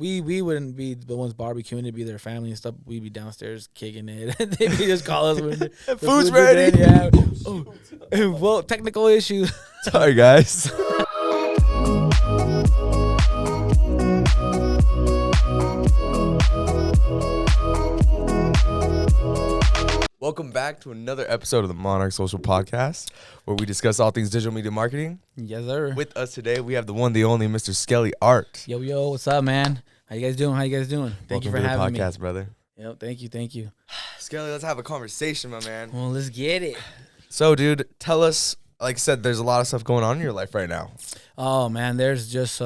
we wouldn't be the ones barbecuing. It'd be their family and stuff. We'd be downstairs kicking it. They'd just call us when the food's ready. Yeah. Oh, well, technical issue. Sorry, guys. Welcome back to another episode of the Monarch Social Podcast, where we discuss all things digital media marketing. Yes, sir. With us today, we have the one, the only, Mr. Skele Art. Yo, what's up, man? How you guys doing? Thank you for having me. Welcome to the podcast, brother. Yep, thank you. Skele, let's have a conversation, my man. Well, let's get it. So, dude, tell us, like I said, there's a lot of stuff going on in your life right now. Oh man, there's just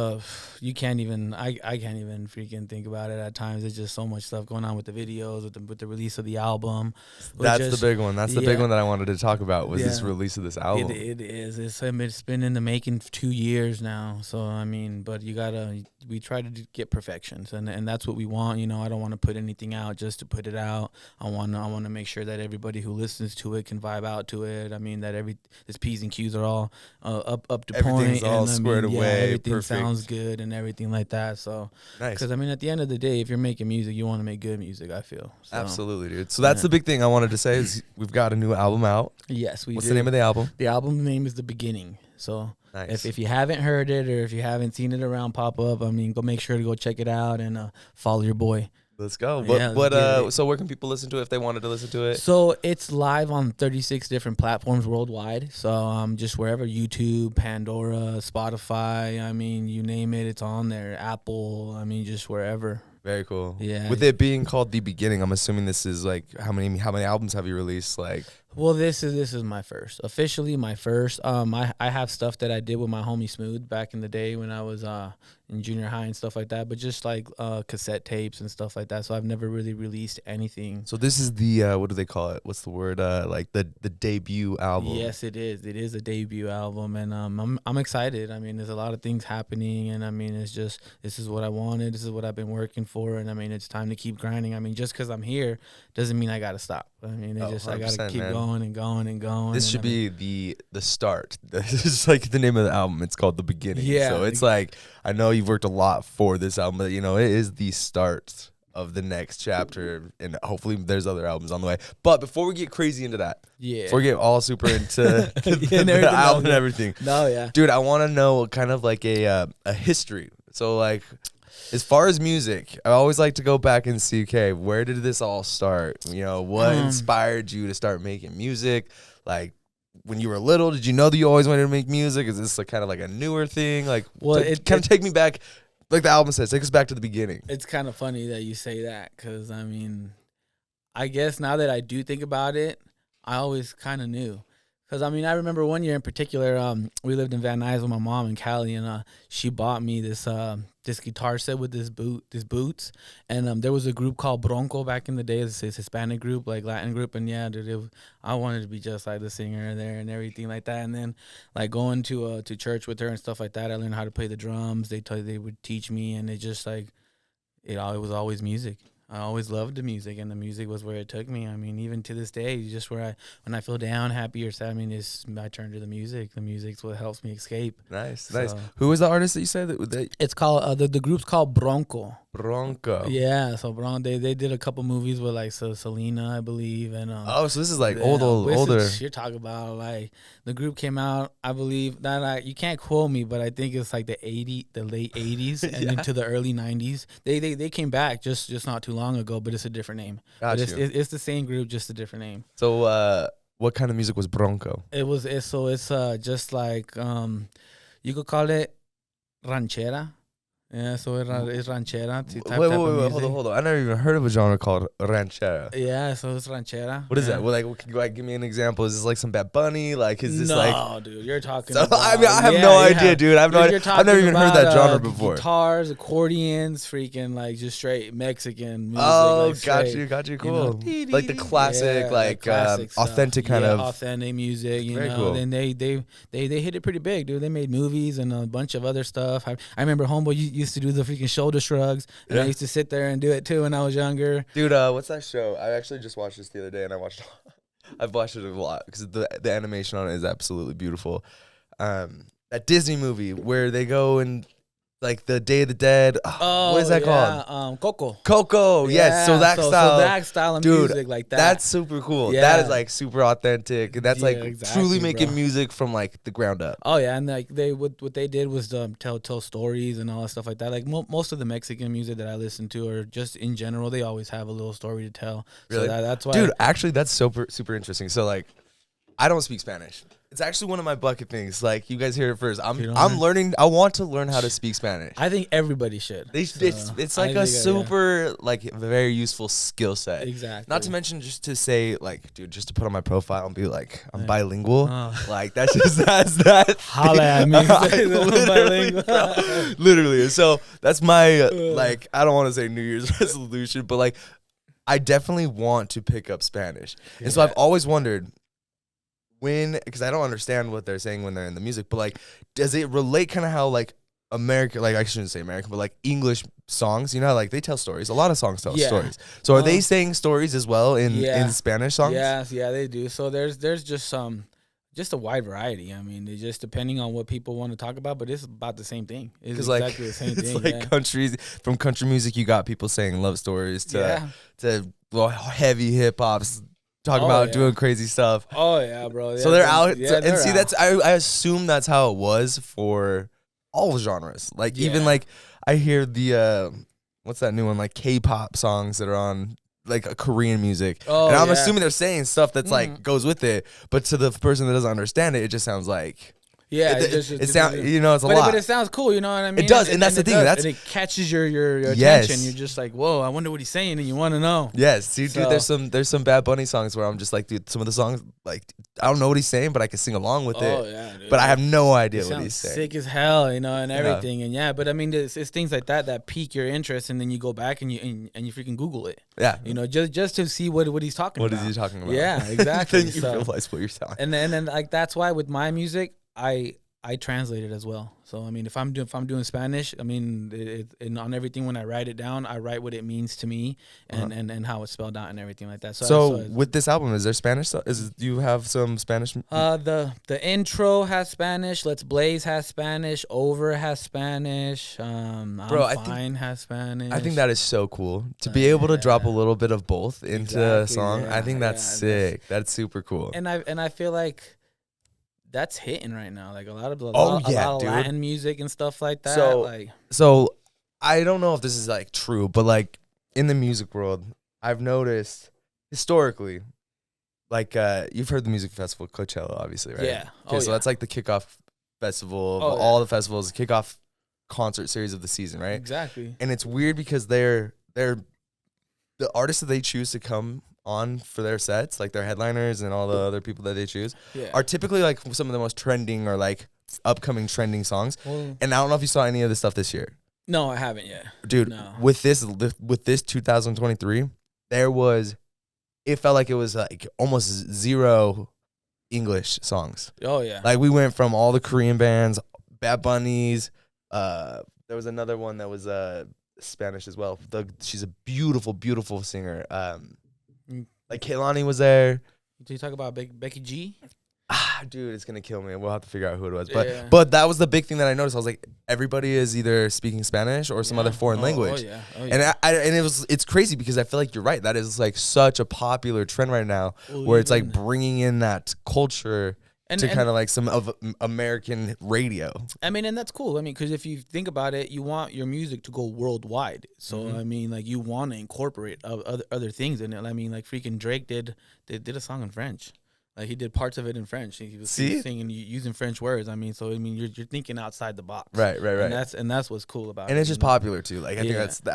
you can't even I can't even freaking think about it at times. There's just so much stuff going on with the videos, with the release of the album. That's the big one. That's the big one that I wanted to talk about was this release of this album. It is. It's been in the making for 2 years now. So I mean, but we try to get perfections, and that's what we want. You know, I don't want to put anything out just to put it out. I want to make sure that everybody who listens to it can vibe out to it. I mean, that this P's and Q's are all up to Everything's point. all squared away. Everything perfect. Sounds good and everything like that. So nice. Because I mean, at the end of the day, if you're making music, you want to make good music. I feel so, absolutely, dude. So that's the big thing I wanted to say is we've got a new album out. Yes, we. What's the name of the album? The album name is The Beginning. So nice. if you haven't heard it or if you haven't seen it around pop up, I mean, go make sure to go check it out and follow your boy. Let's go. Yeah, so where can people listen to it if they wanted to listen to it? So it's live on 36 different platforms worldwide. So just wherever, YouTube, Pandora, Spotify, I mean, you name it, it's on there. Apple, I mean, just wherever. Very cool. Yeah. With it being called The Beginning, I'm assuming this is like how many albums have you released? Like, well, this is my first, officially my first. I have stuff that I did with my homie Smooth back in the day when I was in junior high and stuff like that, but just like cassette tapes and stuff like that. So I've never really released anything. So this is the what do they call it? What's the word? Like the debut album. Yes, it is. It is a debut album, and I'm excited. I mean, there's a lot of things happening, and I mean, it's just this is what I wanted. This is what I've been working for, and I mean, it's time to keep grinding. I mean, just because I'm here doesn't mean I got to stop. I mean, I got to keep going and going and going. This should be the start. This is like the name of the album. It's called The Beginning. Yeah. So it's like, I know you've worked a lot for this album, but you know, it is the start of the next chapter, and hopefully there's other albums on the way. But before we get crazy into that, before we get all super into the album and everything, dude, I want to know kind of like a history. So like, as far as music, I always like to go back and see, okay, where did this all start? You know, what inspired you to start making music? Like, when you were little, did you know that you always wanted to make music? Is this like kind of like a newer thing? Like, well, it kind of take me back, like the album says, take us back to the beginning. It's kind of funny that you say that because, I mean, I guess now that I do think about it, I always kind of knew. Because, I mean, I remember one year in particular, we lived in Van Nuys with my mom in Cali, and she bought me this guitar set with these boots. And there was a group called Bronco back in the day. It's a Hispanic group, like Latin group. And, yeah, dude, I wanted to be just like the singer there and everything like that. And then, like, going to church with her and stuff like that, I learned how to play the drums. They would teach me, and it just, like, it was always music. I always loved the music, and the music was where it took me. I mean, even to this day, just when I feel down, happy, or sad, I mean, I turn to the music. The music's what helps me escape. Nice. Who was the artist that you said that? It's called the group's called Bronco. Bronco. Yeah, so they did a couple movies with like Selena, I believe, and so this is like older. You're talking about like the group came out, I believe that you can't quote me, but I think it's like the late 80s and into the early 90s. They came back just not too long ago, but it's a different name. It's the same group, just a different name. So what kind of music was Bronco? It's just like you could call it ranchera. Yeah, so it's ranchera. Wait, hold on. I never even heard of a genre called ranchera. Yeah, so it's ranchera. What is that? Well, like, can you give me an example? Is this like some Bad Bunny? Like, is this No, dude, you're talking. So, about, I mean, I have no idea, dude. I've never even heard that genre before. Guitars, accordions, freaking like just straight Mexican music. Oh, like got you, cool. You know, like the classic, classic authentic kind of authentic music. You Very know, cool. Then they hit it pretty big, dude. They made movies and a bunch of other stuff. I remember Homeboy used to do the freaking shoulder shrugs, and I used to sit there and do it too when I was younger. Dude, what's that show? I actually just watched this the other day, and I've watched it a lot because the animation on it is absolutely beautiful. That Disney movie where they go and like the Day of the Dead. What is that called? Coco. Yeah, yes. So that style. So that style of dude, music like that. That's super cool. Yeah. That is like super authentic. That's like exactly, truly making music from like the ground up. Oh yeah, and like what they did was tell stories and all that stuff like that. Like most of the Mexican music that I listen to, or just in general, they always have a little story to tell. Really? So that's why. Dude, actually, that's super interesting. So like, I don't speak Spanish. It's actually one of my bucket things. Like, you guys hear it first. I'm learning. I want to learn how to speak Spanish. I think everybody should. It's like a super like very useful skill set. Exactly. Not to mention just to say like, dude, just to put on my profile and be like, I'm bilingual. Like that's that. Holla at me. Literally. So that's my like. I don't want to say New Year's resolution, but like, I definitely want to pick up Spanish. And so I've always wondered, because I don't understand what they're saying when they're in the music, but like, does it relate kind of how like American, like I shouldn't say American, but like English songs, you know, like they tell stories. A lot of songs tell stories. So are they saying stories as well in Spanish songs? Yeah, they do. So there's just a wide variety. I mean, it just depending on what people want to talk about, but it's about the same thing. It's exactly the same thing. It's like countries, from country music, you got people saying love stories to heavy hip hops. Talk about doing crazy stuff. Oh yeah, bro. Yeah, so they're out, yeah, and see, that's I assume that's how it was for all genres. Like even like I hear the what's that new one, like K-pop songs that are on like a Korean music, and I'm assuming they're saying stuff that's like goes with it, but to the person that doesn't understand it just sounds like. Yeah, it sounds, you know, it's a lot. But it sounds cool, you know what I mean? It does, and that's the thing. And it catches your attention. You're just like, whoa, I wonder what he's saying, and you want to know. Yes, dude, there's some Bad Bunny songs where I'm just like, dude, some of the songs, like, I don't know what he's saying, but I can sing along with it. Oh, yeah, dude. But I have no idea what he's saying. Sick as hell, you know, and everything. And but I mean, it's things like that pique your interest, and then you go back and you freaking Google it. Yeah. You know, just to see what he's talking about. What is he talking about? Yeah, exactly. Then you realize what you're saying. And then like that's why with my music, I translate it as well. So I mean, if I'm doing Spanish, I mean, on everything when I write it down, I write what it means to me and how it's spelled out and everything like that. So with this album, is there Spanish? Do you have some Spanish? The intro has Spanish. Let's Blaze has Spanish. Over has Spanish. I think has Spanish. I think that is so cool to be able to drop a little bit of both into a song. Yeah, I think that's sick. That's super cool. And I feel like that's hitting right now, like a lot of Latin music and stuff like that. So I don't know if this is like true, but like in the music world, I've noticed historically, like you've heard the music festival Coachella, obviously, right? Yeah. Okay, so that's like the kickoff festival of all the festivals, the kickoff concert series of the season, right? Exactly. And it's weird because they're the artists that they choose to come on for their sets, like their headliners and all the other people that they choose, are typically like some of the most trending or like upcoming trending songs. And I don't know if you saw any of this stuff this year. No, I haven't yet. Dude, with this 2023, it felt like it was like almost zero English songs. Oh yeah. Like we went from all the Korean bands, Bad Bunnies, there was another one that was Spanish as well. She's a beautiful singer. Like Kehlani was there. Did you talk about Becky G? Dude, it's gonna kill me. We'll have to figure out who it was. But that was the big thing that I noticed. I was like, everybody is either speaking Spanish or some other foreign language. And it's crazy because I feel like you're right. That is like such a popular trend right now, where it's like bringing in that culture to kind of like some of American radio. I mean, and that's cool. I mean, because if you think about it, you want your music to go worldwide. So I mean, like you want to incorporate other things in it. I mean, like freaking Drake did a song in French. Like he did parts of it in French. He was singing using French words. I mean, so I mean, you're thinking outside the box. Right. And that's what's cool about it. And it's just popular too. Like I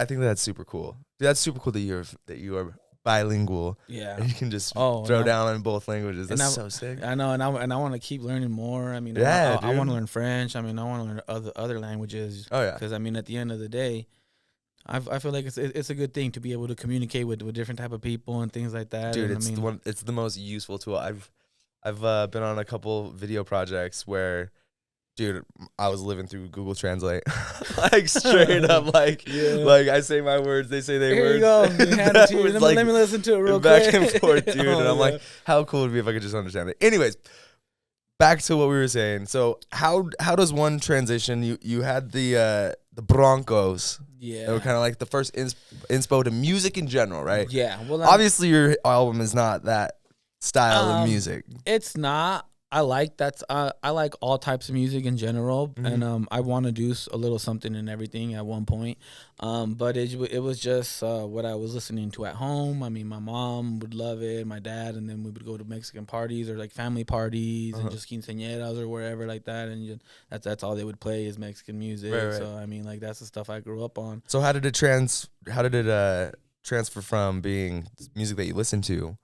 think that's super cool. Dude, that's super cool that you are bilingual. Yeah. And you can just throw down in both languages. That's so sick. I know, and I want to keep learning more. I mean, I want to learn French. I mean, I want to learn other languages. Oh yeah. Because I mean, at the end of the day, I feel like it's a good thing to be able to communicate with different type of people and things like that. Dude, it's the most useful tool. I've been on a couple video projects where, dude, I was living through Google Translate, like straight up, like I say my words, they say their words. Here you go. Hand it to you. Let me listen to it real back quick. Back and forth, dude. And I'm like, how cool would it be if I could just understand it? Anyways, back to what we were saying. So how does one transition? You had the the Broncos. Yeah. They were kind of like the first inspo to music in general, right? Yeah. Well, obviously your album is not that style of music. It's not. I like I like all types of music in general, and I want to do a little something and everything at one point. But it was just what I was listening to at home. I mean, my mom would love it, my dad, and then we would go to Mexican parties or like family parties and just quinceañeras or wherever like that, and that's all they would play is Mexican music. Right. So I mean, like that's the stuff I grew up on. So how did it transfer from being music that you listened to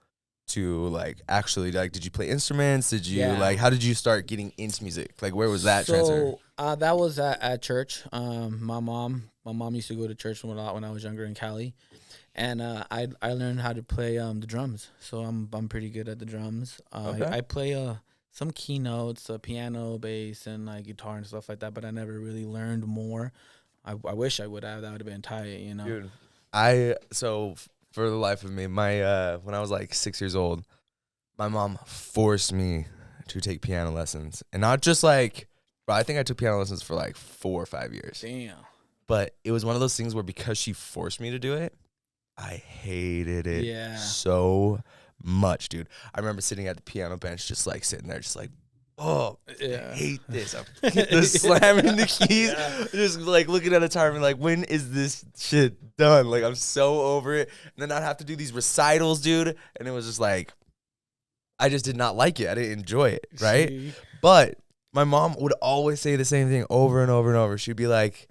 like actually, like, did you play instruments? Did you like, how did you start getting into music? Like, where was that transfer? That was at church. My mom used to go to church a lot when I was younger in Cali, and I learned how to play the drums. So I'm pretty good at the drums. Okay. I play some keynotes, piano, bass, and like guitar and stuff like that. But I never really learned more. I wish I would have. That would have been tight, you know. Dude, for the life of me, my when I was like 6 years old, my mom forced me to take piano lessons, and not just like, bro, I think I took piano lessons for like 4 or 5 years. Damn. But it was one of those things where because she forced me to do it, I hated it so much, dude. I remember sitting at the piano bench, just like sitting there, just like, oh, I hate this. I'm just slamming the keys, just like looking at the time and like, when is this shit done? Like, I'm so over it. And then I'd have to do these recitals, dude. And it was just like, I just did not like it. I didn't enjoy it, right? But my mom would always say the same thing over and over and over. She'd be like,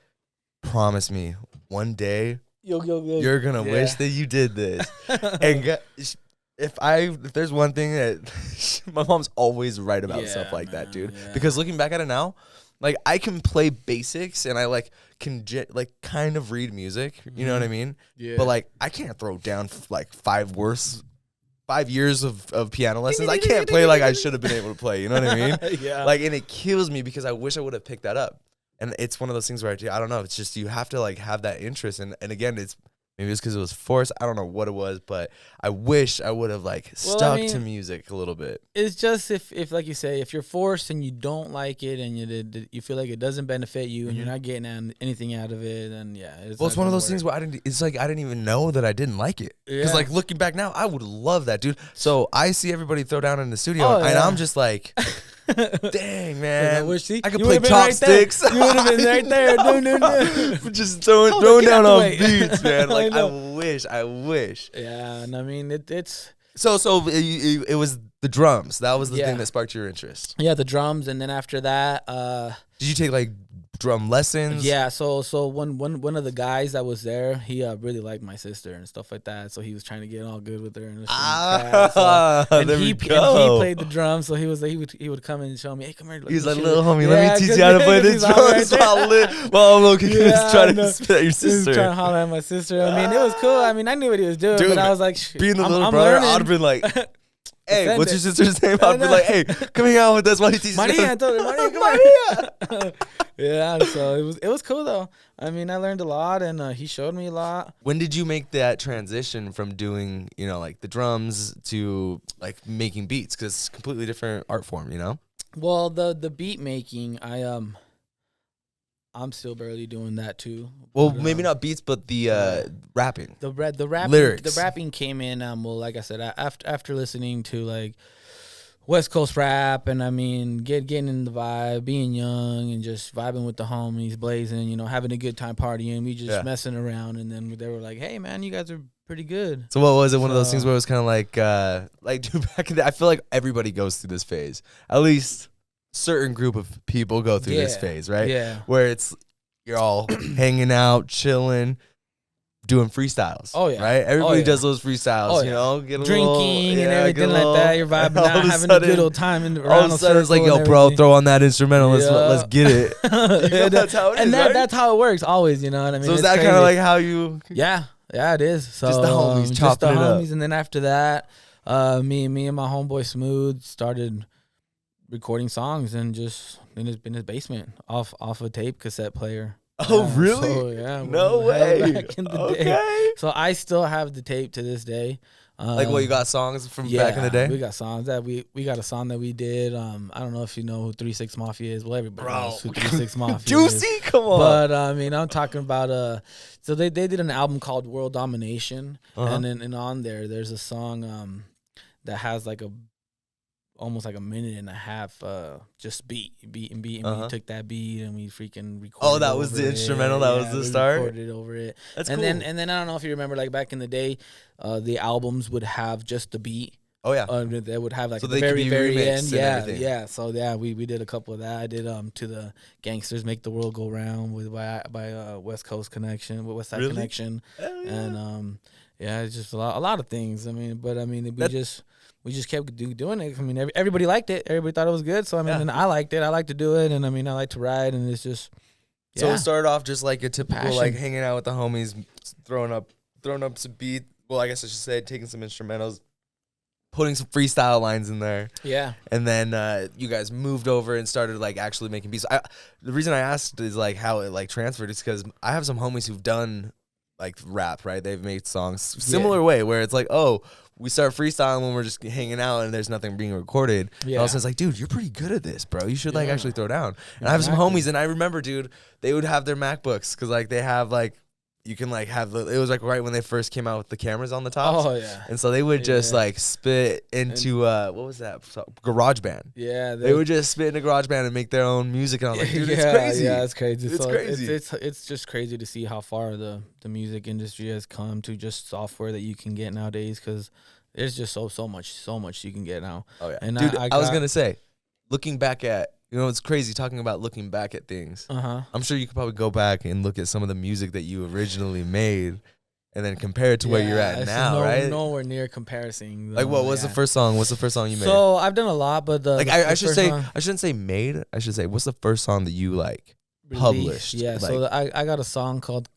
promise me one day you're going to wish that you did this. And if there's one thing that my mom's always right about stuff like that, dude. Yeah. Because looking back at it now, like I can play basics and I like can kind of read music, you know what I mean? Yeah. But like I can't throw down like 5 years of piano lessons. I can't play like I should have been able to play, you know what I mean? Yeah. Like, and it kills me because I wish I would have picked that up. And it's one of those things where I don't know, it's just you have to like have that interest, and again, maybe it's because it was forced. I don't know what it was, but I wish I would have like stuck to music a little bit. It's just if like you say, if you're forced and you don't like it and you feel like it doesn't benefit you and you're not getting anything out of it, then it's one of those things where I didn't even know that I didn't like it. Because like looking back now, I would love that, dude. So I see everybody throw down in the studio, and I'm just like, dang, man, I could play chopsticks. You would have been right there. Just throwing down on beats, man. Like I wish. Yeah, and I mean it's so it was the drums. That was the thing that sparked your interest. Yeah, the drums, and then after that, did you take like drum lessons? Yeah, so one of the guys that was there, he really liked my sister and stuff like that, so he was trying to get all good with her and he played the drums, so he would come in and show me, hey, come here. He's like, little homie, let me teach you how to play the drums while I'm looking trying to spit at your sister. Trying to holler at my sister. I mean, it was cool. I mean, I knew what he was doing, but I was like, being the little brother, I'd have been like, hey, what's your sister's name? I'd be like, hey, come hang out with us while he teaches Maria. I told her, Maria, come on. Yeah, so it was cool though. I mean, I learned a lot, and he showed me a lot. When did you make that transition from doing, like the drums to like making beats? Because it's a completely different art form, you know. Well, the beat making, I'm still barely doing that too. Well, maybe not beats, but the rapping. The rapping, lyrics. The rapping came in. Well, like I said, after listening to like West Coast rap, and I mean, getting in the vibe, being young, and just vibing with the homies, blazing, having a good time partying. We just messing around, and then they were like, "Hey, man, you guys are pretty good." So what was it? One of those things where it was kind of like dude, back in the, I feel like everybody goes through this phase. At least certain group of people go through this phase, right? Yeah. Where you're all hanging out, chilling, doing freestyles. Oh yeah. Right? Everybody does those freestyles, get drinking and everything like that. You're vibing out, having a good old time around all of a sudden it's like, yo, bro, throw on that instrumental. Let's get it. That's how it is. And that's how it works always, you know what I mean? So is that kind of like how you Yeah, it is. So just the homies chopping it up. And then after that, me and my homeboy Smooth started recording songs, and just in his basement off a tape cassette player. Oh, really? So, no way. Back in the day. So I still have the tape to this day. Like what, you got songs from back in the day? We got songs that we got a song that we did. I don't know if you know who 3-6 Mafia is. Well, everybody knows who 3-6 Mafia Juicy, is. come on. But I mean, I'm talking about so they did an album called World Domination, and on there's a song that has like almost like a minute and a half just beat. And we took that beat and we freaking recorded. Oh, that was the instrumental. That was the start. Recorded over it. That's and cool. And then I don't know if you remember, like back in the day, the albums would have just the beat. Oh yeah. They would have like so the very end. Yeah. So we did a couple of that. I did To the Gangsters Make the World Go Round by West Coast Connection, with West Side Connection. Hell yeah. And it's just a lot of things. I mean, we just kept doing it. I mean, everybody liked it. Everybody thought it was good. So I mean, and I liked it. I like to do it, and I mean, I like to write, and it's just. So it started off just like a typical Passion. like hanging out with the homies, throwing up some beat. Well, I guess I should say taking some instrumentals, putting some freestyle lines in there. Yeah. And then you guys moved over and started like actually making beats. The reason I asked is like how it like transferred is because I have some homies who've done like rap, right? They've made songs similar way where it's like, oh, we start freestyling when we're just hanging out and there's nothing being recorded. Yeah. And all of a sudden it's like, dude, you're pretty good at this, bro. You should like actually throw down. And I have some homies, and I remember, dude, they would have their MacBooks because like they have like, you can like have it was like right when they first came out with the cameras on the top. Oh yeah. And so they would just like spit into what was that? GarageBand. Yeah. They would just spit into GarageBand and make their own music. And I was like, dude, it's crazy. Yeah, it's crazy. It's crazy. It's just crazy to see how far the music industry has come to just software that you can get nowadays, because there's just so much you can get now. Oh yeah. And dude, I was gonna say, looking back at, it's crazy talking about looking back at things. I'm sure you could probably go back and look at some of the music that you originally made and then compare it to where you're at now, right? Nowhere near comparison. Like what was the first song? What's the first song you made? So I've done a lot, but I shouldn't say made. I should say, what's the first song that you like published? Yeah, like, so I got a song called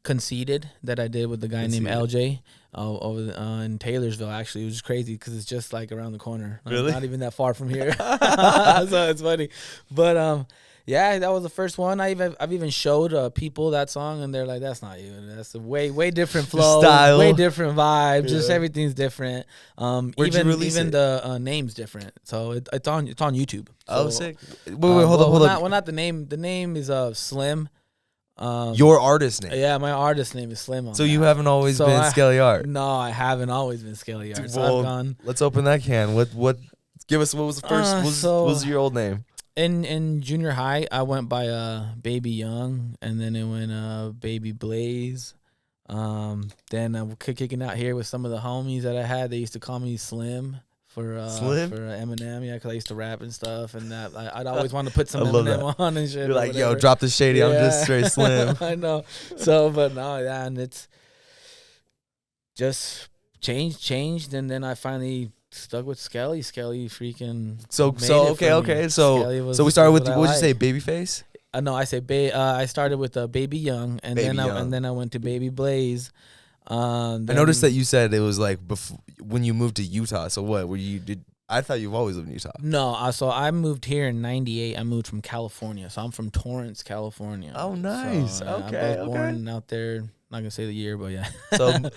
Conceited that I did with the guy named LJ. Over in Taylorsville, actually. It was just crazy because it's just like around the corner. Really? Not even that far from here. So it's funny. But that was the first one. I've even showed people that song, and they're like, "That's not you. That's a way different flow, style, way different vibe. Just everything's different. Where'd you release even it? the name's different. So it's on YouTube. Oh, So, sick. Wait, hold up. Well, not the name. The name is Slim. Your artist name. Yeah, my artist name is Slim. So you haven't always been Skele Art. No, I haven't always been Skele Art. So I've gone. Let's open that can. What? Give us what was the first? What was your old name? In junior high, I went by Baby Young, and then it went Baby Blaze. Then I was kicking out here with some of the homies that I had. They used to call me Slim. For Eminem, because I used to rap and stuff, and that I'd always want to put some Eminem on and shit. You're like, yo, drop the shady. I'm just straight Slim. I know. So, but no, and it's just changed, and then I finally stuck with Skele. Skele freaking. So okay. So we started with what did you say, Babyface? No, I say I started with Baby Young, and then I went to Baby Blaze. I noticed that you said it was like when you moved to Utah. So what were you did? I thought you've always lived in Utah. No, so I moved here in '98. I moved from California, so I'm from Torrance, California. Oh, nice. So, okay, I was born out there. Not gonna say the year, but yeah.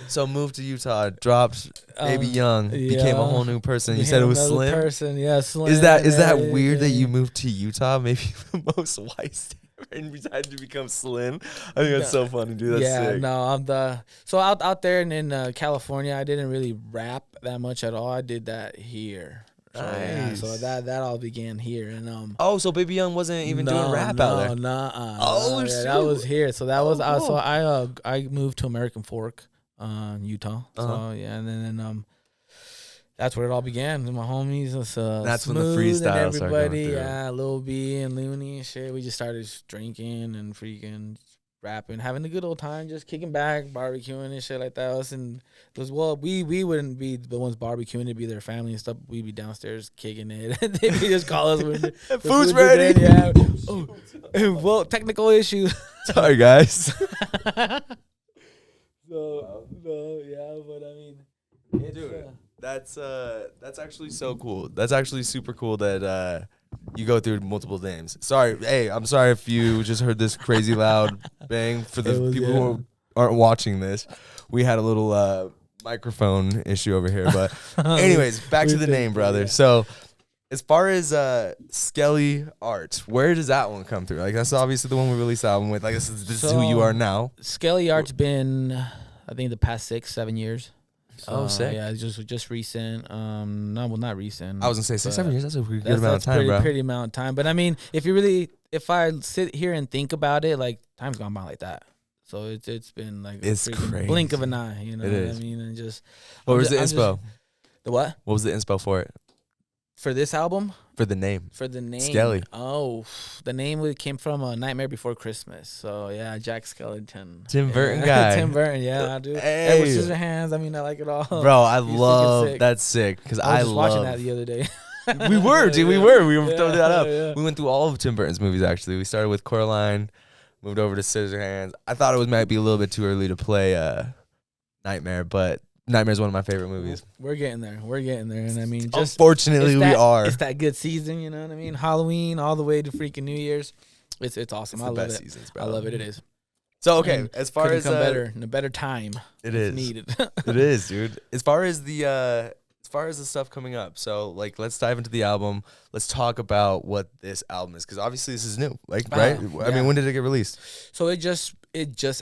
so moved to Utah, dropped Baby Young, became a whole new person. You said it was Slim. Person, yeah, Slim. Is that weird that you moved to Utah? Maybe the most white state. And decided to become Slim. I think that's so funny, dude. That's sick. No, I'm so out there in California. I didn't really rap that much at all. I did that here. So, nice. So that all began here, and so Baby Young wasn't even doing rap out there. That was here. So that was cool. So I moved to American Fork, Utah. So and then that's where it all began. My homies, that's when the freestyle and everybody, started Lil B and Looney and shit. We just started drinking and freaking rapping, having a good old time, just kicking back, barbecuing and shit like that. We wouldn't be the ones barbecuing; it'd be their family and stuff. We'd be downstairs kicking it. They'd just call us when the food's ready. Yeah. Well, technical issues. Sorry, guys. But I mean, dude. That's actually so cool. That's actually super cool that you go through multiple names. Sorry, hey, I'm sorry if you just heard this crazy loud bang. For the people who aren't watching this, we had a little microphone issue over here. But anyways, back to the name, brother. Yeah. So as far as Skele Art, where does that one come through? Like, that's obviously the one we released the album with. Like, this is who you are now. Skele Art's been, I think, the past 6-7 years. Oh, sick. Yeah, just recent. No, well, not recent. I was gonna say 6-7 years. That's a pretty good amount of time, bro. Pretty amount of time. But I mean, if I sit here and think about it, like, time's gone by like that. So it's been like it's crazy. Blink of an eye. You know what I mean? And just what was the inspo? The what? What was the inspo for it? For this album? For the name. For the name. Skele. Oh, the name came from A Nightmare Before Christmas. So, yeah, Jack Skellington. Tim Burton guy. Tim Burton, yeah, I do. Hey. Edward Scissorhands. I mean, I like it all. Bro, I love that's sick. Because I was watching that the other day. We were, dude. We were yeah, throwing that up. Yeah. We went through all of Tim Burton's movies, actually. We started with Coraline, moved over to Scissorhands. I thought it might be a little bit too early to play Nightmare, but Nightmare is one of my favorite movies. We're getting there. And I mean, just unfortunately, we are. It's that good season, you know what I mean? Halloween all the way to freaking New Year's. It's awesome. It's I love best it. Seasons, bro. I love it. It is. So okay, as far as in a better time, it is needed. It is, dude. As far as the stuff coming up, so like let's dive into the album. Let's talk about what this album is, because obviously this is new, like right? I mean, when did it get released? So it just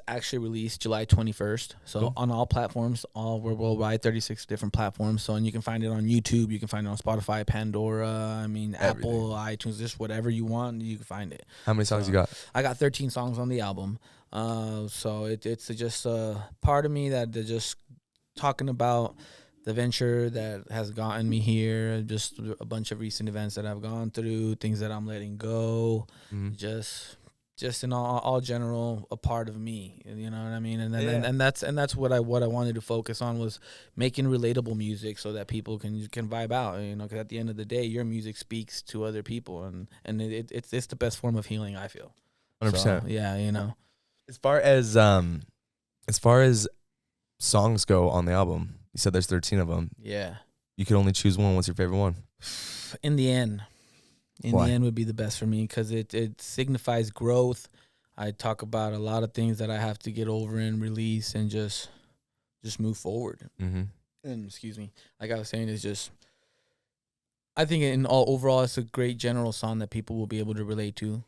actually released July 21st. So on all platforms, we're worldwide, 36 different platforms. So and you can find it on YouTube, you can find it on Spotify, Pandora, I mean everything. Apple, iTunes, just whatever you want, you can find it. How many songs you got? I got 13 songs on the album. So it's just a part of me that they're just talking about the venture that has gotten me here, just a bunch of recent events that I've gone through, things that I'm letting go, just in all general, a part of me, you know what I mean? And that's what I wanted to focus on, was making relatable music so that people can vibe out, you know, because at the end of the day, your music speaks to other people, and it's the best form of healing, I feel. 100%. So, yeah, you know. As far as songs go on the album, you said there's 13 of them. Yeah. You could only choose one. What's your favorite one? In the end. Why? The end would be the best for me, because it signifies growth. I talk about a lot of things that I have to get over and release and just move forward. Mm-hmm. And excuse me, like I was saying, it's just, I think overall, it's a great general song that people will be able to relate to.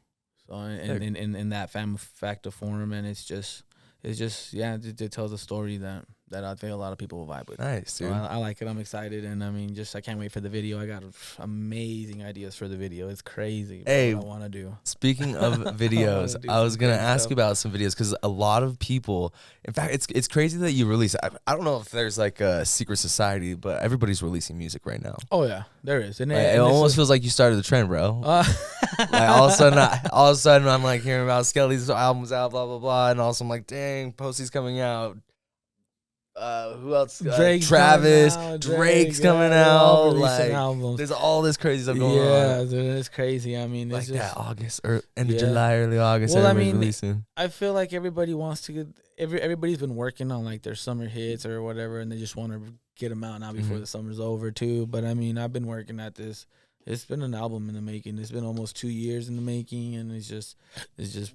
So in that factor form, and it's just it tells a story that I think a lot of people will vibe with. Nice, dude. So I like it. I'm excited, and I mean, I can't wait for the video. I got amazing ideas for the video. It's crazy. Hey, what I want to do. Speaking of videos, I was gonna ask you about some videos, because a lot of people, in fact, it's crazy that you release. I don't know if there's like a secret society, but everybody's releasing music right now. Oh yeah, there is. And it almost feels like you started the trend, bro. Like all of a sudden, I'm like hearing about Skele's albums out, blah blah blah, and also I'm like, dang, Posty's coming out. Who else? Travis, Drake's coming out. Like, there's all this crazy stuff going on. Yeah, it's crazy. I mean, it's like just that August or end of July, early August. Well, I mean, releasing. I feel like everybody wants to get everybody's been working on like their summer hits or whatever, and they just want to get them out now before the summer's over too. But I mean, I've been working at this. It's been an album in the making. It's been almost 2 years in the making, and it's just.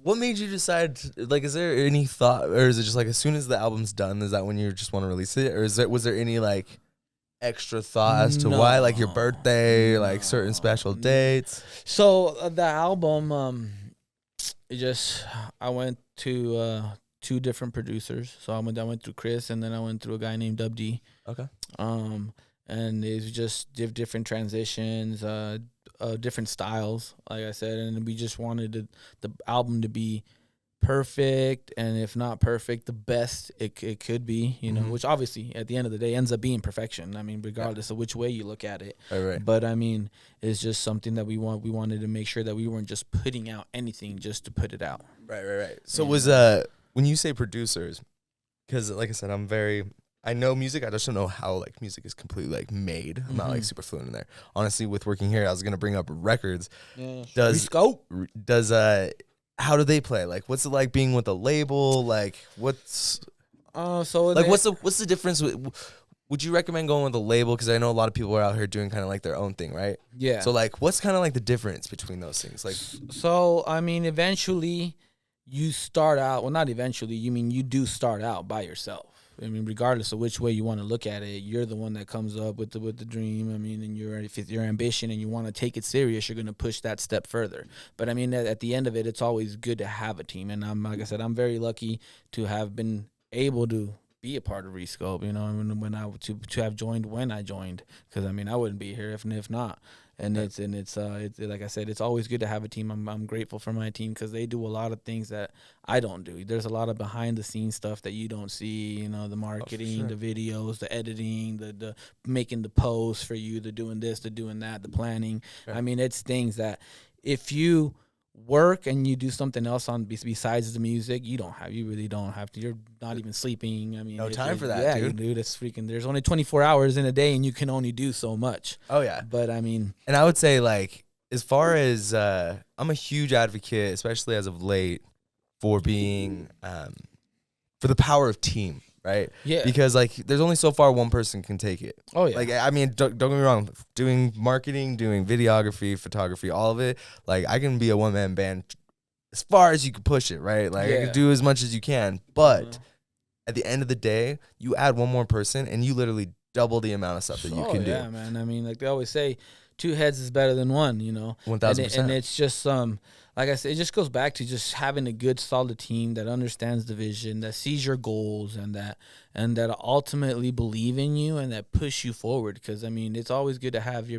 What made you decide? Like, is there any thought, or is it just like as soon as the album's done, is that when you just want to release it, or was there any like extra thought as to why, like your birthday, like certain special dates? So the album, I went to 2 different producers. So I went through Chris, and then I went through a guy named Dub D. Okay. And it's just different transitions, different styles, like I said. And we just wanted the album to be perfect, and if not perfect, the best it could be, you know, which obviously at the end of the day ends up being perfection. I mean, regardless of which way you look at it. Right. But I mean, it's just something that we wanted to make sure that we weren't just putting out anything just to put it out. Right. So it was when you say producers, because like I said, I know music. I just don't know how like music is completely like made. I'm not like super fluent in there. Honestly, with working here, I was gonna bring up records. Yeah. ReScope? How do they play? Like, what's it like being with a label? Like, what's what's the difference? Would you recommend going with a label? Because I know a lot of people are out here doing kind of like their own thing, right? Yeah. So like, what's kind of like the difference between those things? Like, so I mean, eventually, you start out. Well, not eventually. You mean you do start out by yourself. I mean, regardless of which way you want to look at it, you're the one that comes up with the dream. I mean, and if it's your ambition and you want to take it serious, you're going to push that step further. But I mean, at the end of it, it's always good to have a team. And like I said, I'm very lucky to have been able to be a part of ReScope. You know, when I to have joined when I joined, because I mean, I wouldn't be here if not. And it's like I said, it's always good to have a team. I'm grateful for my team because they do a lot of things that I don't do. There's a lot of behind the scenes stuff that you don't see. You know, the marketing, the videos, the editing, the making the posts for you, the doing this, the doing that, the planning. Right. I mean, it's things that if you work and you do something else on besides the music, you really don't have to. You're not even sleeping. I mean, no time for that, dude. It's freaking. There's only 24 hours in a day, and you can only do so much. Oh yeah, but I mean, and I would say like as far as I'm a huge advocate, especially as of late, for being for the power of team. Right? Yeah. Because like there's only so far one person can take it. Oh yeah. Like I mean, don't get me wrong. Doing marketing, doing videography, photography, all of it. Like I can be a one-man band as far as you can push it. Right? Like I can do as much as you can. But at the end of the day, you add one more person, and you literally double the amount of stuff that you can do. Yeah, man. I mean, like they always say, 2 heads is better than 1. You know, 1000%. And it's just like I said, it just goes back to just having a good, solid team that understands the vision, that sees your goals, and that ultimately believe in you and that push you forward. Because I mean, it's always good to have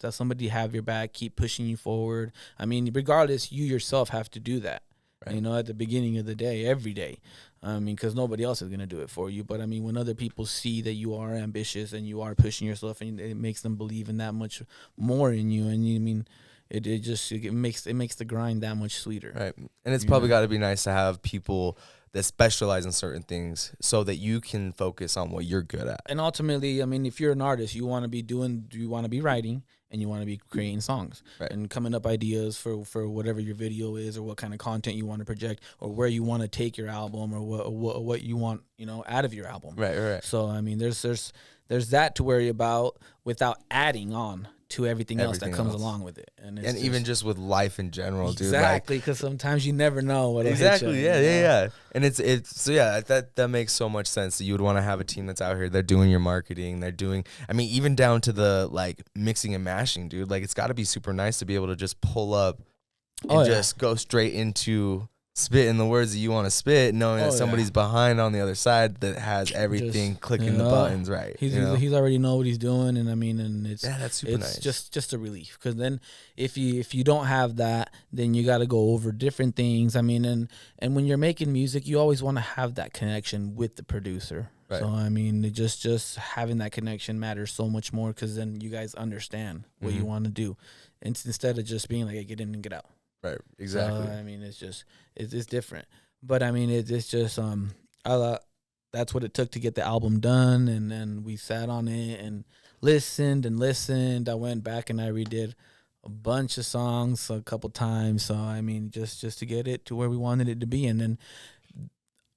somebody have your back, keep pushing you forward. I mean, regardless, you yourself have to do that. Right. You know, at the beginning of the day, every day. I mean, because nobody else is going to do it for you. But, I mean, when other people see that you are ambitious and you are pushing yourself, and it makes them believe in that much more in you. And, I mean, it makes the grind that much sweeter. Right. And it's probably got to be nice to have people that specialize in certain things so that you can focus on what you're good at. And ultimately, I mean, if you're an artist, you want to be writing, and you want to be creating songs and coming up ideas for whatever your video is, or what kind of content you want to project, or where you want to take your album, or what you want, you know, out of your album. Right. So I mean, there's that to worry about without adding on to everything else that comes along with it, and even just with life in general, dude. Exactly, because sometimes you never know what. Exactly, yeah. And it's so yeah, that makes so much sense. That you would want to have a team that's out here. They're doing your marketing. They're doing. I mean, even down to the like mixing and mashing, dude. Like it's got to be super nice to be able to just pull up and just go straight into spitting the words that you want to spit, knowing that somebody's behind on the other side that has everything just, clicking the buttons right. He's already know what he's doing, and I mean, and that's super nice. Just a relief, because then if you don't have that, then you got to go over different things. I mean, and when you're making music, you always want to have that connection with the producer. Right. So I mean, just having that connection matters so much more, because then you guys understand what you want to do, and instead of just being like, hey, get in and get out. Right, exactly. I mean, it's different, but I mean, it's just that's what it took to get the album done, and then we sat on it and listened. I went back and I redid a bunch of songs a couple times. So I mean, just to get it to where we wanted it to be, and then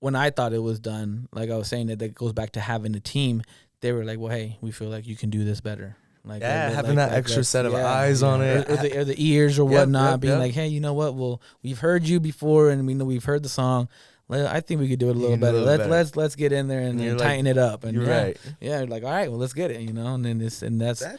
when I thought it was done, like I was saying, that goes back to having a team. They were like, well, hey, we feel like you can do this better. Like, having that extra set of eyes on it, or the ears or whatnot, being like, hey, you know what? Well, we've heard you before, and we know we've heard the song. I think we could do it a little better. Let's get in there and tighten it up. And you're right. Yeah, like, all right, well, let's get it. You know, and then that's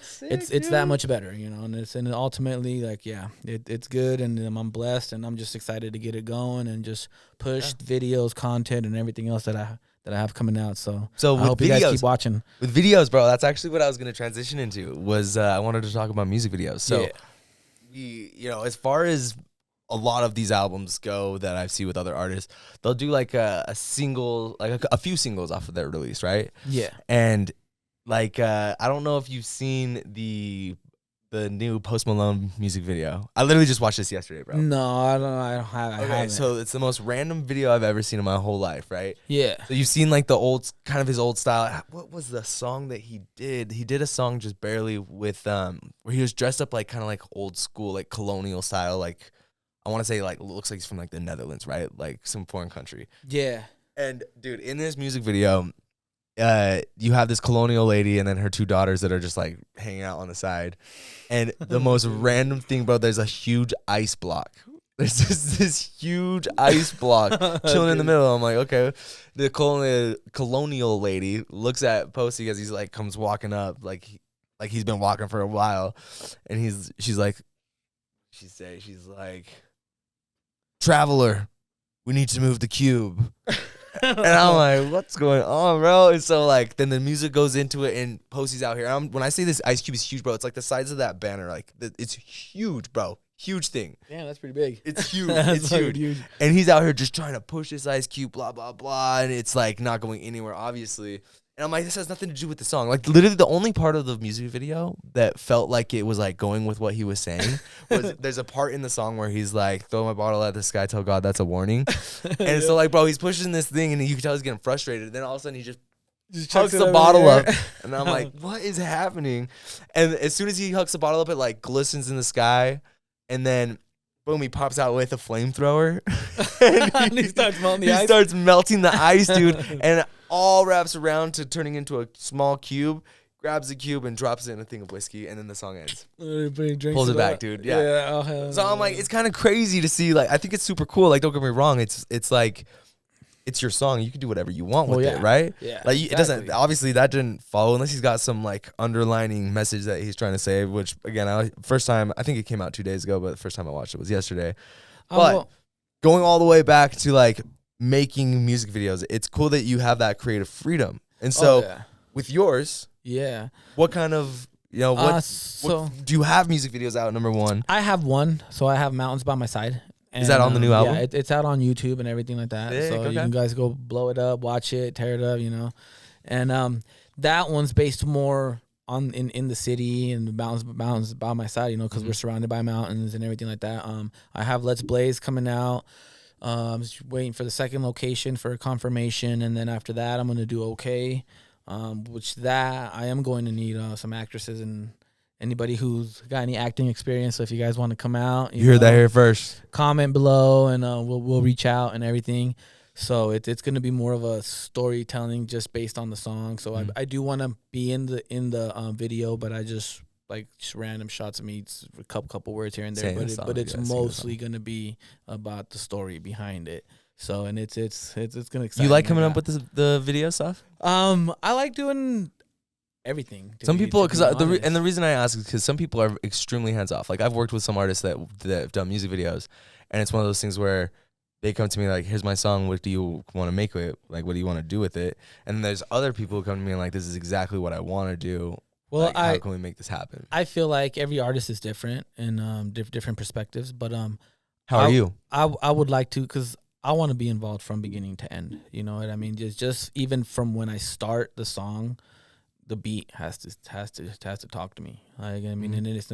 sick, it's that much better. You know, and ultimately, like, it's good, and I'm blessed, and I'm just excited to get it going and just push videos, content, and everything else that I have coming out. So I hope you guys keep watching. With videos, bro, that's actually what I was going to transition into. Was I wanted to talk about music videos. So, as far as a lot of these albums go that I've seen with other artists, they'll do like a single, like a few singles off of their release, right? Yeah. And like I don't know if you've seen the new Post Malone music video. I literally just watched this yesterday, bro. No, I don't have. I haven't. So it's the most random video I've ever seen in my whole life, right? Yeah. So you've seen like his old style. What was the song that he did? He did a song just barely with where he was dressed up like kind of like old school, like colonial style, like I want to say like looks like he's from like the Netherlands, right? Like some foreign country. Yeah. And dude, in this music video, you have this colonial lady and then her 2 daughters that are just like hanging out on the side. And the most random thing, bro, there's a huge ice block there's just this huge ice block chilling in the middle. I'm like, okay. The colonial lady looks at Posty as he's like comes walking up, like he's been walking for a while, and she's like, traveler, we need to move the cube. And I'm like, what's going on, bro? And so like then the music goes into it, and Posty's out here. When I say this ice cube is huge, bro, it's like the size of that banner. Like it's huge, bro. Huge thing. Damn, that's pretty big. It's huge. It's huge. And he's out here just trying to push this ice cube, blah, blah, blah. And it's like not going anywhere, obviously. And I'm like, this has nothing to do with the song. Like literally the only part of the music video that felt like it was like going with what he was saying was there's a part in the song where he's like, throw my bottle at the sky, tell God that's a warning. And so like, bro, he's pushing this thing and you can tell he's getting frustrated. And then all of a sudden he just hucks the bottle up. And I'm like, what is happening? And as soon as he hucks the bottle up, it like glistens in the sky. And then, boom, he pops out with a flamethrower. And he starts melting the ice. He starts melting the ice, dude. And it all wraps around to turning into a small cube, grabs the cube and drops it in a thing of whiskey. And then the song ends. Pulls it back, dude. Yeah. So I'm like, it's kind of crazy to see. Like, I think it's super cool. Like, don't get me wrong. It's like, it's your song. You can do whatever you want with it, right? Yeah. Like it doesn't. Obviously, that didn't follow unless he's got some like underlining message that he's trying to say. Which again, first time I think it came out 2 days ago, but the first time I watched it was yesterday. But going all the way back to like making music videos, it's cool that you have that creative freedom. And so with yours, what kind of what do you have music videos out? Number one, I have one. So I have Mountains by My Side. And, is that on the new album? Yeah, it's out on YouTube and everything like that. So you can guys go blow it up, watch it, tear it up, And that one's based more on in the city and the mountains by my side, because we're surrounded by mountains and everything like that. I have Let's Blaze coming out. Just waiting for the second location for a confirmation, and then after that, I'm gonna do Okay. Which that I am going to need some actresses and anybody who's got any acting experience. So if you guys want to come out, you heard that here first. Comment below, and we'll reach out and everything. So it's gonna be more of a storytelling just based on the song. So I do want to be in the video, but I just random shots of me, a couple words here and there. But it's mostly gonna be about the story behind it. So and it's gonna excite. You like coming up with the video stuff? I like doing everything. Some people, because the reason I ask is because some people are extremely hands off. Like I've worked with some artists that have done music videos, and it's one of those things where they come to me like, "Here's my song. What do you want to make with it? Like, what do you want to do with it?" And there's other people who come to me and like, "This is exactly what I want to do. Well, like, how can we make this happen?" I feel like every artist is different and different perspectives. But how are you? I would like to, because I want to be involved from beginning to end. You know what I mean? Just even from when I start the song, the beat has to talk to me. Like, I mean, and it's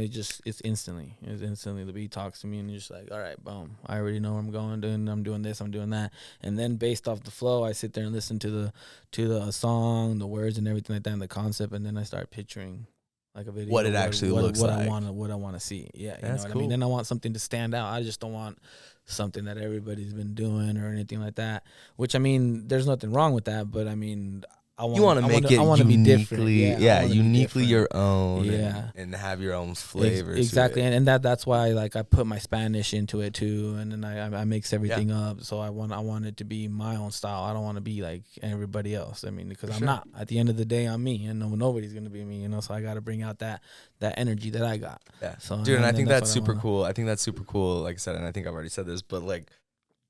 instantly the beat talks to me, and you're just like, all right, boom, I already know where I'm going, and I'm doing this, I'm doing that, and then based off the flow, I sit there and listen to the song, the words, and everything like that, and the concept, and then I start picturing like a video, what it actually looks like, what I want to see. Yeah, you know what I mean. Then I want something to stand out. I just don't want something that everybody's been doing or anything like that. Which, I mean, there's nothing wrong with that, but I mean, I want to make it uniquely, uniquely your own, and have your own flavors. Exactly, and that's why I put my Spanish into it too, and then I mix everything up. So I want it to be my own style. I don't want to be like everybody else. I mean, because I'm not. At the end of the day, I'm me, and nobody's gonna be me. So I got to bring out that energy that I got. Yeah. So, dude, and I think that's super cool. I think that's super cool. Like I said, and I think I've already said this, but like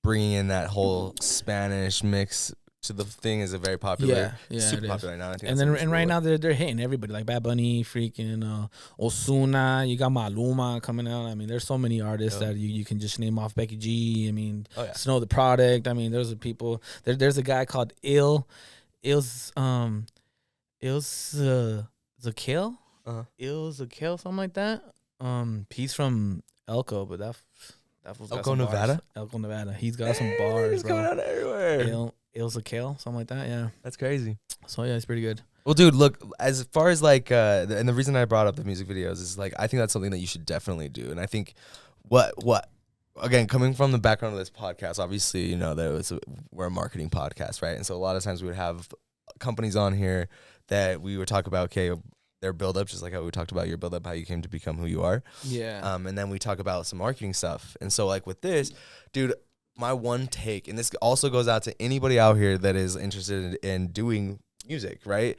bringing in that whole Spanish mix to the thing is a very popular, super popular right now. I think and right now they're hitting everybody, like Bad Bunny, freaking Ozuna. You got Maluma coming out. I mean, there's so many artists that you can just name off. Becky G. I mean, Snow the Product. I mean, there's a people. There's a guy called Zakil. Zakil, something like that. He's from Elko, but that was Elko, Nevada. Elko, Nevada. He's got some bars. He's coming out everywhere. Zakil, something like that, yeah. That's crazy. So yeah, it's pretty good. Well, dude, look, as far as like, and the reason I brought up the music videos is like, I think that's something that you should definitely do. And I think what again, coming from the background of this podcast, obviously, we're a marketing podcast, right? And so a lot of times we would have companies on here that we would talk about, okay, their build-up, just like how we talked about your build-up, how you came to become who you are. Yeah. And then we talk about some marketing stuff. And so like with this, dude, my one take, and this also goes out to anybody out here that is interested in doing music, right?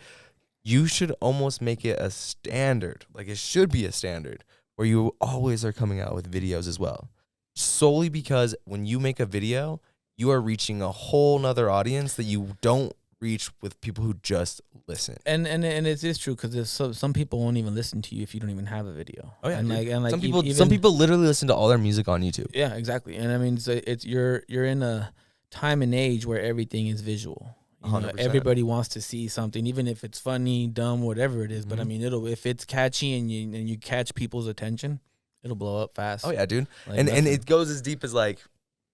You should almost make it a standard. Like it should be a standard where you always are coming out with videos as well. Solely because when you make a video, you are reaching a whole nother audience that you don't reach with people who just listen. And it is true, because some people won't even listen to you if you don't even have a video. Oh yeah, and like some people literally listen to all their music on YouTube. Yeah, exactly. And I mean, it's you're in a time and age where everything is visual. You know, everybody wants to see something, even if it's funny, dumb, whatever it is. But I mean, if it's catchy and you catch people's attention, it'll blow up fast. Oh yeah, dude. Like and it goes as deep as like,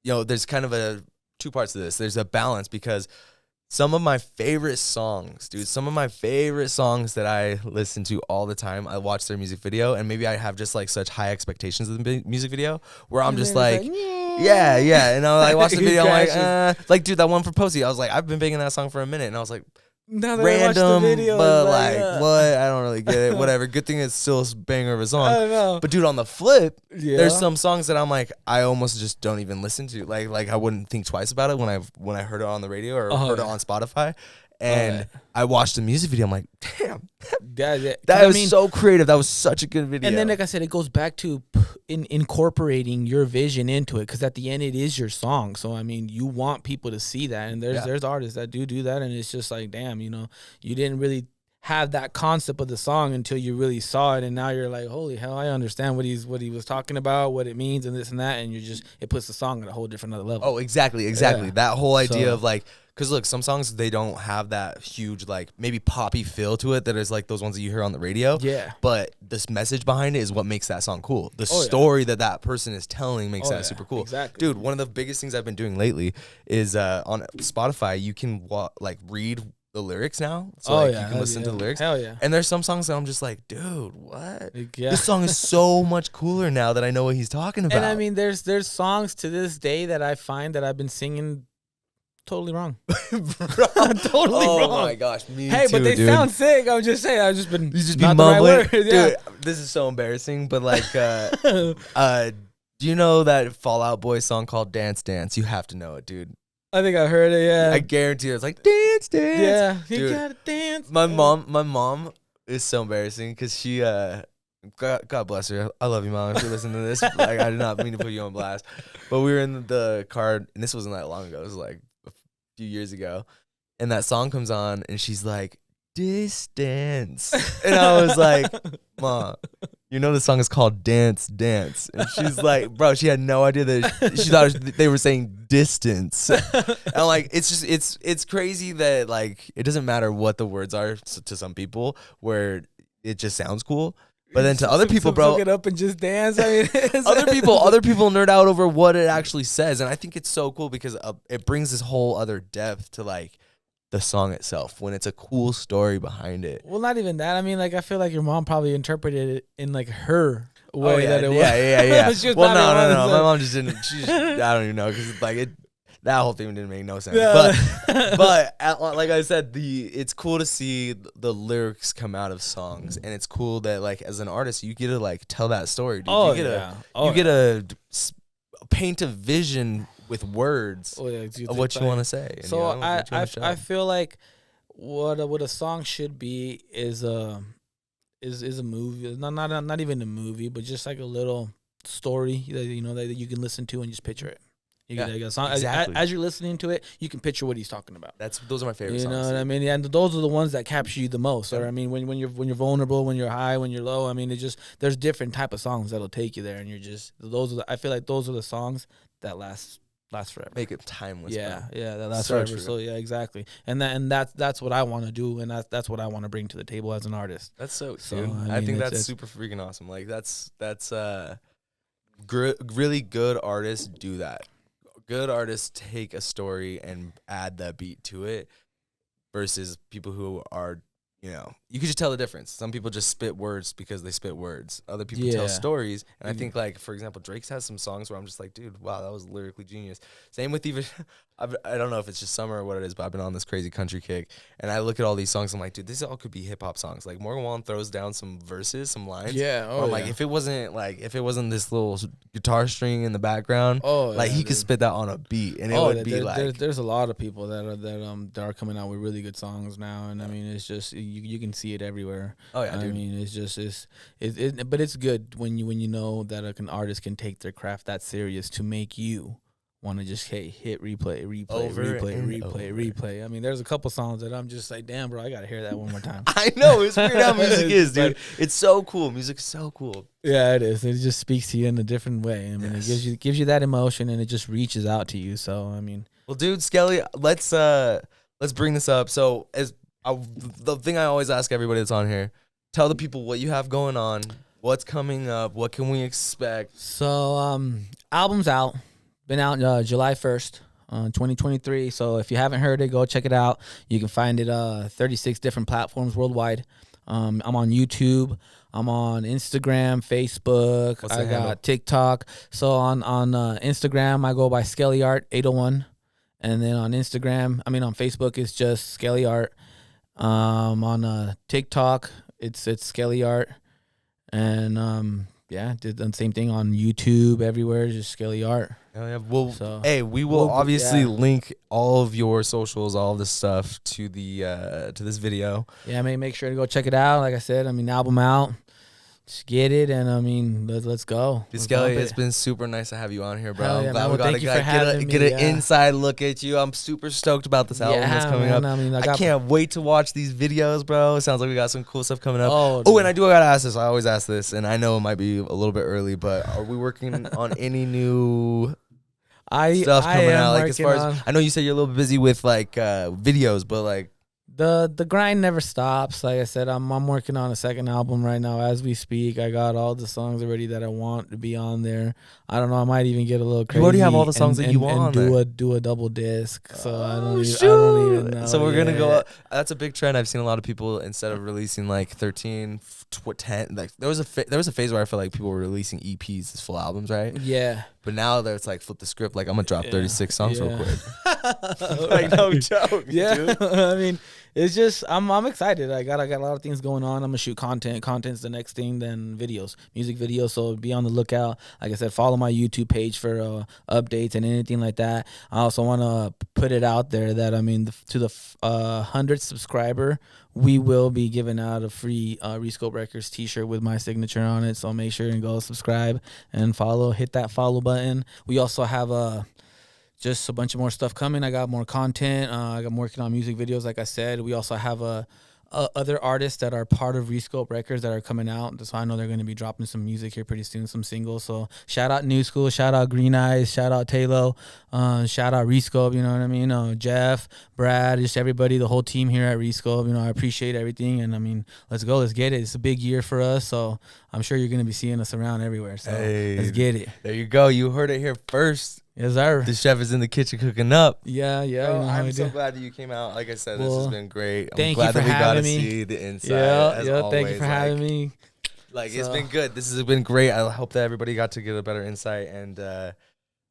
there's kind of two parts to this. There's a balance, because some of my favorite songs, dude, some of my favorite songs that I listen to all the time, I watch their music video, and maybe I have just like such high expectations of the music video where I'm just like, yeah. And I watch the video, I'm like, dude, that one for Posey, I was like, I've been banging that song for a minute, and I was like, now that random, I watched the video, but like, what? I don't really get it. Whatever. Good thing it's still a banger of a song. I don't know. But dude, on the flip, there's some songs that I'm like, I almost just don't even listen to. Like I wouldn't think twice about it when I heard it on the radio or heard it on Spotify. And I watched the music video. I'm like, damn, that was so creative. That was such a good video. And then, like I said, it goes back to incorporating your vision into it, because at the end, it is your song. So I mean, you want people to see that, and there's artists that do that, and it's just like, damn, you didn't really have that concept of the song until you really saw it, and now you're like, holy hell, I understand what he was talking about, what it means, and this and that, and it puts the song at a whole different other level. Oh, exactly. Yeah. That whole idea of like. Because, look, some songs, they don't have that huge, like, maybe poppy feel to it that is like those ones that you hear on the radio. Yeah. But this message behind it is what makes that song cool. The story that person is telling makes that super cool. Exactly. Dude, one of the biggest things I've been doing lately is on Spotify, you can, read the lyrics now. So, you can listen to the lyrics. Hell yeah. And there's some songs that I'm just like, dude, what? Yeah. This song is so much cooler now that I know what he's talking about. And, I mean, there's songs to this day that I find that I've been singing totally wrong. Totally wrong. Oh my gosh, me too, but they sound sick. I'm just saying, I've just been mumbling. Right word. Dude, this is so embarrassing, but like do you know that Fall Out Boy song called Dance Dance? You have to know it, dude. I think I heard it, yeah. I guarantee it's like dance dance. Yeah, dude, you gotta dance. My mom is so embarrassing because she God bless her. I love you, Mom, if you listen to this. Like, I did not mean to put you on blast. But we were in the car, and this wasn't that long ago. It was like few years ago, and that song comes on, and she's like, distance, and I was like, Mom, the song is called Dance Dance, and she's like, bro, she had no idea that she thought they were saying distance. And I'm like, it's crazy that like it doesn't matter what the words are to some people, where it just sounds cool. But then to other people, bro, look it up and just dance. I mean, other people nerd out over what it actually says, and I think it's so cool because it brings this whole other depth to like the song itself when it's a cool story behind it. Well, not even that. I mean, like I feel like your mom probably interpreted it in like her way that it was. Yeah. Well, no. My mom just didn't. I don't even know because like it. That whole thing didn't make no sense. Yeah. But like I said, it's cool to see the lyrics come out of songs, and it's cool that like as an artist you get to like tell that story, dude. You get to paint a vision with words of what you want to say. And, so I feel like what a song should be is a movie, not even a movie, but just like a little story that that you can listen to and just picture it. A song. Exactly. As you're listening to it, you can picture what he's talking about. Those are my favorite songs. You know what I mean? And those are the ones that capture you the most. Or I mean, when you're vulnerable, when you're high, when you're low. I mean, there's different type of songs that'll take you there, and I feel like those are the songs that last forever. Make it timeless. Yeah, that lasts forever. True. So yeah, exactly. And that's what I want to do, and that's what I want to bring to the table as an artist. That's so dude. I think that's super freaking awesome. Like that's really good artists do that. Good artists take a story and add that beat to it versus people who are, you could just tell the difference. Some people just spit words because they spit words. Other people tell stories. And I think, like, for example, Drake's has some songs where I'm just like, dude, wow, that was lyrically genius. Same with even, I don't know if it's just summer or what it is, but I've been on this crazy country kick, and I look at all these songs. I'm like, dude, this all could be hip hop songs. Like Morgan Wallen throws down some verses, some lines. Yeah. I'm like, if it wasn't this little guitar string in the background, he could spit that on a beat, and it would be like. There's a lot of people that are coming out with really good songs now, and I mean, it's just you can see it everywhere. Oh yeah, dude. I mean, it's just but it's good when you know that an artist can take their craft that serious to make you want to just hit replay. I mean, there's a couple songs that I'm just like, damn, bro, I gotta hear that one more time. I know, it's weird how music is, dude. It's so cool. Music's so cool. Yeah, it is. It just speaks to you in a different way. I mean, it gives you that emotion, and it just reaches out to you. So I mean, well, dude, Skele, let's bring this up. So the thing I always ask everybody that's on here, tell the people what you have going on, what's coming up, what can we expect. So album's out. Been out July 1st, 2023. So if you haven't heard it, go check it out. You can find it 36 different platforms worldwide. I'm on YouTube. I'm on Instagram, Facebook. I got TikTok. So on Instagram, I go by Skele Art 801. And then on Facebook, it's just Skele Art. On TikTok, it's Skele Art. And did the same thing on YouTube, everywhere, just Skele Art. Oh, yeah. Well, we will obviously link all of your socials, all of this stuff to the to this video. Yeah, make sure to go check it out. Like I said, album out. Just get it, and let's go. Skele, it's been super nice to have you on here, bro. Yeah, we got to get an inside look at you. I'm super stoked about this album that's coming up. I can't wait to watch these videos, bro. It sounds like we got some cool stuff coming up. Oh, and I gotta ask this. I always ask this, and I know it might be a little bit early, but are we working on any new stuff coming out? Like, as far as I know, you said you're a little bit busy with videos, but like. The grind never stops. Like I said, I'm working on a second album right now as we speak. I got all the songs already that I want to be on there. I don't know. I might even get a little crazy. You already have all the songs that you want and do a double disc. So I don't even know. So we're gonna go up. That's a big trend. I've seen a lot of people, instead of releasing like 13, 10, like there was a phase where I felt like people were releasing EPs as full albums, right? Yeah. But now it's like flip the script. Like I'm gonna drop 36 songs real quick. Like no joke. Yeah. Dude. I mean, it's just I'm excited. I got a lot of things going on. I'm gonna shoot content. Content's the next thing, then videos, music videos. So be on the lookout. Like I said, follow my YouTube page for updates and anything like that. I also want to put it out there that to the 100th subscriber, we will be giving out a free ReScope Records t-shirt with my signature on it. So make sure and go subscribe and follow. Hit that follow button. We also have just a bunch of more stuff coming. I got more content. I'm working on music videos, like I said. We also have other artists that are part of ReScope Records that are coming out. So I know they're going to be dropping some music here pretty soon, some singles. So shout out New School, shout out Green Eyes, shout out Taylo, shout out ReScope, you know what I mean? Jeff, Brad, just everybody, the whole team here at ReScope. I appreciate everything. And let's go, let's get it. It's a big year for us. So I'm sure you're going to be seeing us around everywhere. So let's get it. There you go. You heard it here first. Yes, sir. The chef is in the kitchen cooking up. Yeah. Bro, I'm so glad that you came out. Like I said, this has been great. I'm glad that we got to see the inside. Yeah. Thank you for having me. It's been good. This has been great. I hope that everybody got to get a better insight. And like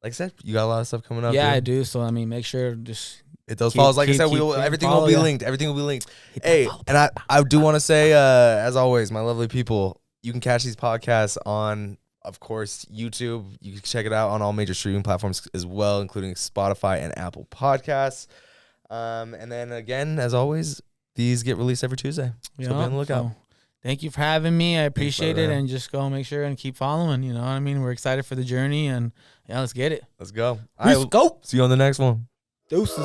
I said, you got a lot of stuff coming up. Yeah, dude. I do. So make sure just hit those follows. Like I said, everything will be linked. Everything will be linked. Hey, and I do want to say, as always, my lovely people, you can catch these podcasts on, of course, YouTube. You can check it out on all major streaming platforms as well, including Spotify and Apple Podcasts. And then again, as always, these get released every Tuesday. So be on the lookout. So thank you for having me. I appreciate it. And just go make sure and keep following. You know what I mean? We're excited for the journey, and let's get it. Let's go. Let's go. See you on the next one. Deuces.